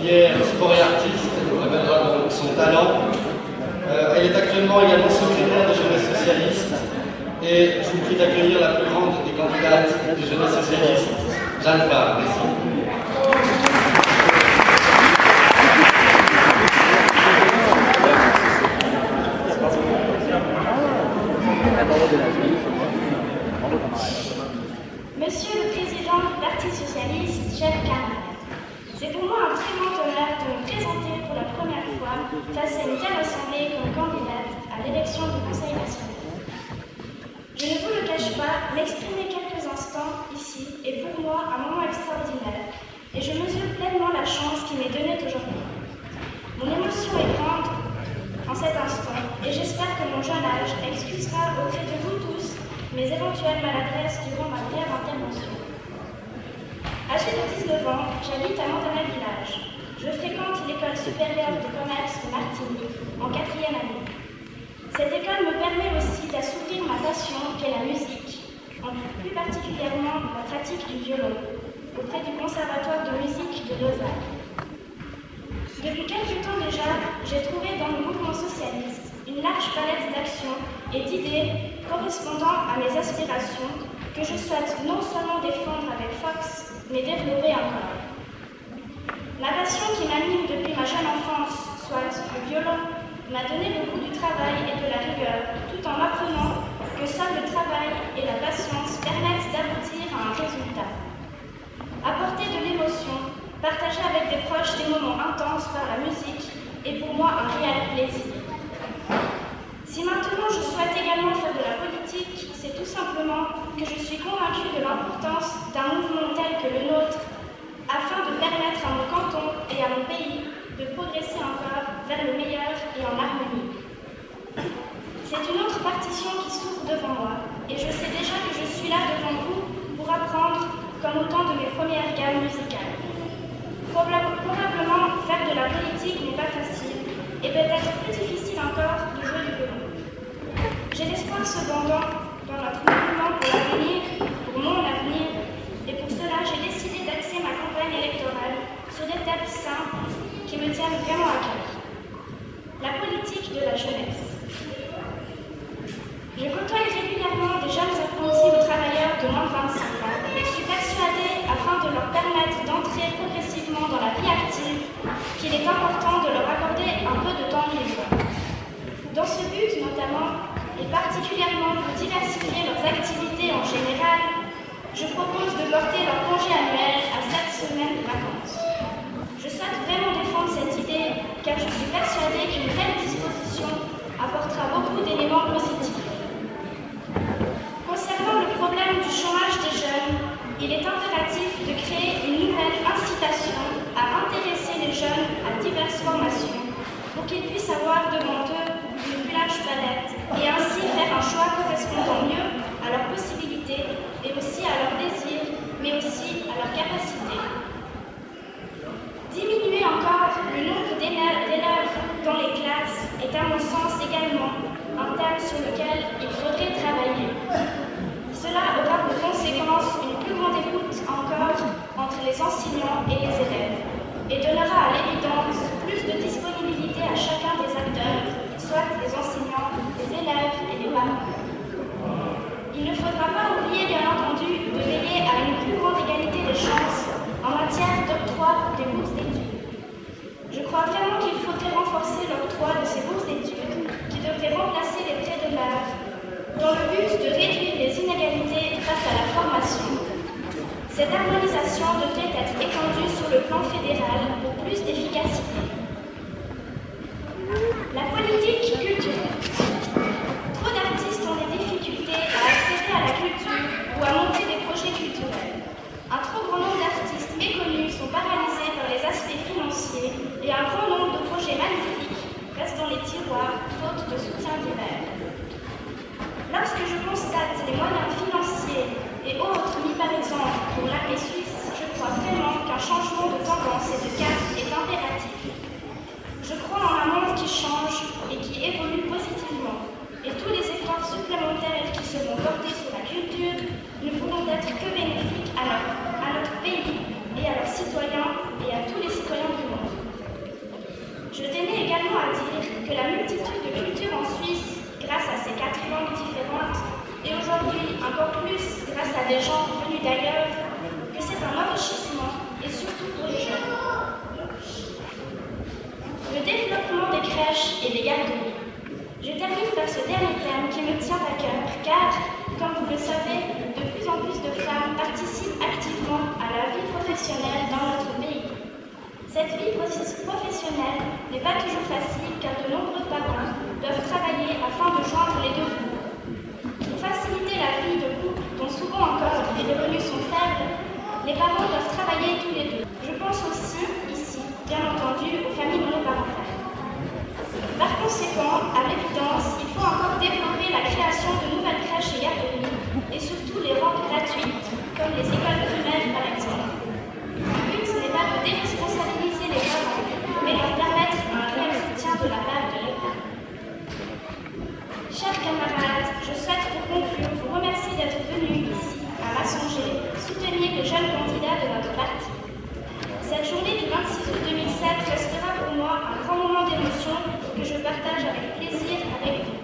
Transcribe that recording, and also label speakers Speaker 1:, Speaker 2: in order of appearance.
Speaker 1: qui est sport et artiste, elle révélera donc son talent. Elle est actuellement également secrétaire de Jeunesse Socialiste et je vous prie d'accueillir la plus grande des candidates de Jeunesse Socialiste, Jeanne Favre. Merci.
Speaker 2: Monsieur le Président du Parti Socialiste, chers camarades, c'est pour moi un très grand honneur de me présenter pour la première fois face à une telle assemblée comme candidate à l'élection du Conseil national. Je ne vous le cache pas, m'exprimer quelques instants ici est pour moi un moment extraordinaire et je mesure pleinement la chance qui m'est donnée aujourd'hui. Mon émotion est grande en cet instant et j'espère que mon jeune âge excusera auprès de vous tous mes éventuelles maladresses durant ma brève intervention. Âgée de 19 ans, j'habite à Mandana Village. Je fréquente l'école supérieure de commerce de Martigny en 4e année. Cette école me permet aussi d'assouvir ma passion qu'est la musique, plus particulièrement la pratique du violon, auprès du Conservatoire de musique de Lausanne. Depuis quelque temps déjà, j'ai trouvé dans le mouvement socialiste une large palette d'actions et d'idées correspondant à mes aspirations que je souhaite non seulement défendre avec force, mais développer encore. Ma passion qui m'anime depuis ma jeune enfance, soit le violon, m'a donné le goût du travail et de la rigueur, tout en m'apprenant que seul le travail et la patience permettent d'aboutir à un résultat. Apporter de l'émotion, partager avec des proches des moments intenses par la musique est pour moi un réel plaisir. Si maintenant je souhaite également faire de la politique, c'est tout simplement que je suis convaincue de l'importance d'un mouvement tel que le nôtre afin de permettre à mon canton et à mon pays de progresser encore vers le meilleur et en harmonie. C'est une autre partition qui s'ouvre devant moi et je sais déjà que je suis là devant vous pour apprendre comme au temps de mes premières gammes musicales. Probablement faire de la politique n'est pas facile et peut-être plus difficile encore de jouer du violon. J'ai l'espoir cependant dans notre mouvement pour l'avenir, pour mon avenir, et pour cela j'ai décidé d'axer ma campagne électorale sur des thèmes simples qui me tiennent vraiment à cœur. La politique de la jeunesse. Je côtoie régulièrement des jeunes apprentis ou travailleurs de moins de 25 ans et suis persuadée, afin de leur permettre d'entrer progressivement dans la vie active, qu'il est important de leur accorder un peu de temps libre. Dans ce but notamment, et particulièrement pour diversifier leurs activités en général, je propose de porter leur congé annuel à 7 semaines de vacances. Je souhaite vraiment défendre cette idée car je suis persuadée qu'une telle disposition apportera beaucoup d'éléments positifs. Concernant le problème du chômage des jeunes, il est impératif de créer une nouvelle incitation à intéresser les jeunes à diverses formations pour qu'ils puissent avoir devant eux une plus large palette et ainsi faire un choix correspondant mieux à leurs possibilités et aussi à leurs désirs, mais aussi à leurs capacités. Diminuer encore le nombre d'élèves dans les classes est à mon sens également un thème sur lequel il faudrait travailler. Cela aura pour conséquence une plus grande écoute encore entre les enseignants et les élèves et donnera à l'évidence plus de disponibilité à chacun des acteurs, soit les enseignants, les élèves et les parents. Il ne faudra pas oublier, bien entendu, de veiller à une plus grande égalité des chances en matière d'octroi des bourses d'études. Je crois vraiment qu'il faudrait renforcer l'octroi de ces bourses d'études qui devraient remplacer les prêts de l'art dans le but de réduire les inégalités face à la formation. Cette harmonisation devrait être étendue sur le plan fédéral pour plus d'efficacité. La politique culturelle. Trop d'artistes ont des difficultés à accéder à la culture ou à monter des projets culturels. Un trop grand nombre d'artistes méconnus sont paralysés par les aspects financiers et un grand nombre de projets magnifiques restent dans les tiroirs faute de soutien divers. Lorsque je constate les moyens financiers et autres mis par exemple pour l'armée suisse, je crois vraiment qu'un changement de tendance et de cap est impératif. Je crois en un monde qui change et qui évolue positivement, et tous les efforts supplémentaires qui seront portés sur la culture ne pourront être que bénéfiques à notre pays et à leurs citoyens et à tous les citoyens du monde. que la multitude de cultures en Suisse, grâce à ces 4 langues différentes, et aujourd'hui encore plus grâce à des gens venus d'ailleurs, que c'est un enrichissement, et surtout pour les jeunes. Le développement des crèches et des garderies. Je termine par ce dernier thème qui me tient à cœur, car, comme vous le savez, de plus en plus de femmes participent activement à la vie professionnelle dans notre pays. Cette vie professionnelle n'est pas toujours facile car de nombreux parents doivent travailler afin de joindre les deux bouts. Pour faciliter la vie de couple dont souvent encore les revenus sont faibles, les parents doivent travailler tous les deux. Je pense aussi, ici, bien entendu, aux familles monoparentales. Par conséquent, à l'évidence, il faut encore développer la création de nouvelles crèches et garderies et surtout les rendre gratuites, comme les écoles primaires par exemple. Le but n'est pas de déresponsabiliser les parents, mais leur permettre un réel soutien de la part de l'État. Chers camarades, je souhaite pour conclure vous remercier d'être venus ici, à Massonger, soutenir les jeunes candidats de notre parti. Cette journée du 26 août 2007 restera pour moi un grand moment d'émotion que je partage avec plaisir avec vous.